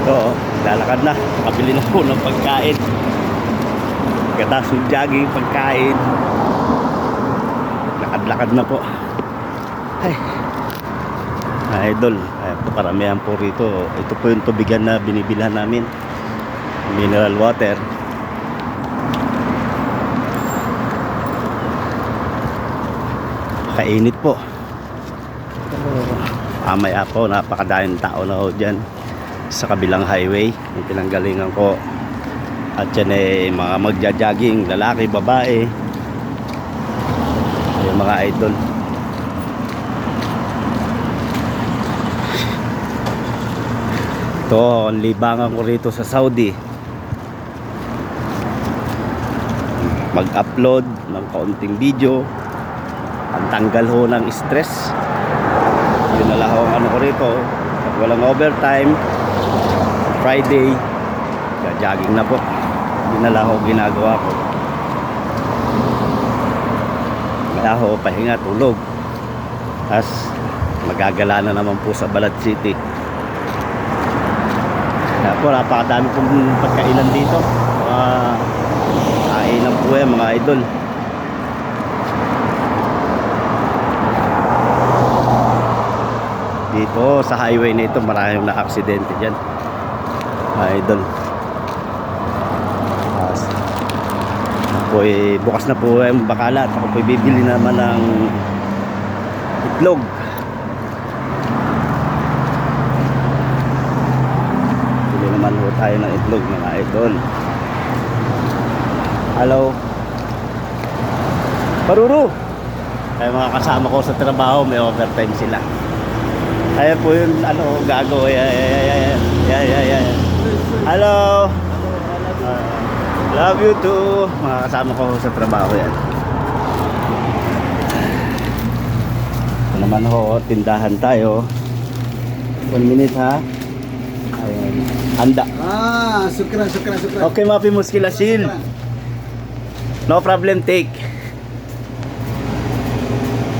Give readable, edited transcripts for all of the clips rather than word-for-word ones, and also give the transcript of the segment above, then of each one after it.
Oo, lalakad na. Kabili na po ng pagkain. Katasong jogging pagkain. Lakad-lakad na po. Ay. Idol, ito karamihan po rito. Ito po yung tubigan na binibilhan namin. Mineral water. Kainit po. Mamaya po, napakadaming tao na ho dyan sa kabilang highway yung pinanggalingan ko. At yan ay mga magja-jogging, lalaki, babae, yung mga idol. Ito ang libangan ko rito sa Saudi. Mag-upload ng kaunting video, ang tanggal ho ng stress. Yun na lang ho ang ano ko rito. At walang overtime. Friday, jogging na po. Yun na lang ho ginagawa ko. Kaya ho, pahinga, tulog. Tapos magagala na naman po sa Balad City. Kaya po, napakadami pong pagkainan dito. Kainan po yan mga idol. Dito sa highway na ito, maraming na aksidente dyan mga idol. Bukas na po yung bakalat. Ako po bibili naman ng itlog. Bili naman po tayo ng itlog mga idol. Hello Paruru. Ay mga kasama ko sa trabaho, may overtime sila. Ay po yun, ano, gago. Hello. Love you too. Mga kasama ko sa trabaho yan. Ito naman ho, tindahan tayo. 1 minute ha. Ayan. Anda. Sukran. Okay, mapi muskilasin. No problem, take.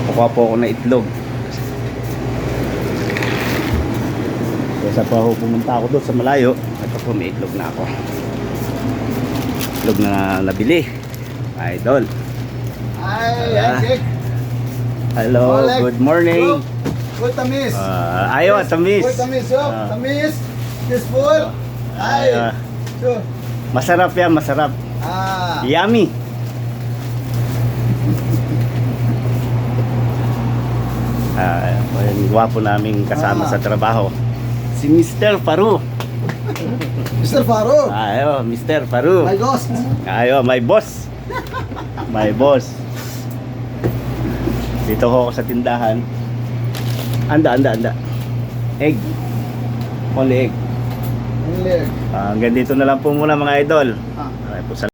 Kukuha po ako na itlog. Kesa pa ho pumunta ako doon sa malayo. Ito po, may itlog na ako. Itlog na nabili. Idol. Ay, Hello, good morning. Good tamis. Ayo, tamis. Good tamis, tamis. Peaceful. Ay. So. Masarap yan, masarap. Yummy. Yung gwapo naming kasama sa trabaho. Si Mr. Faru. Mr. Faru. Ayo, Mr. Faru. My ghost. Ayo, my boss. My boss. Dito ho ako sa tindahan. Anda. Egg. Only egg. Only egg. Hanggang dito na lang po muna mga idol. Ay po,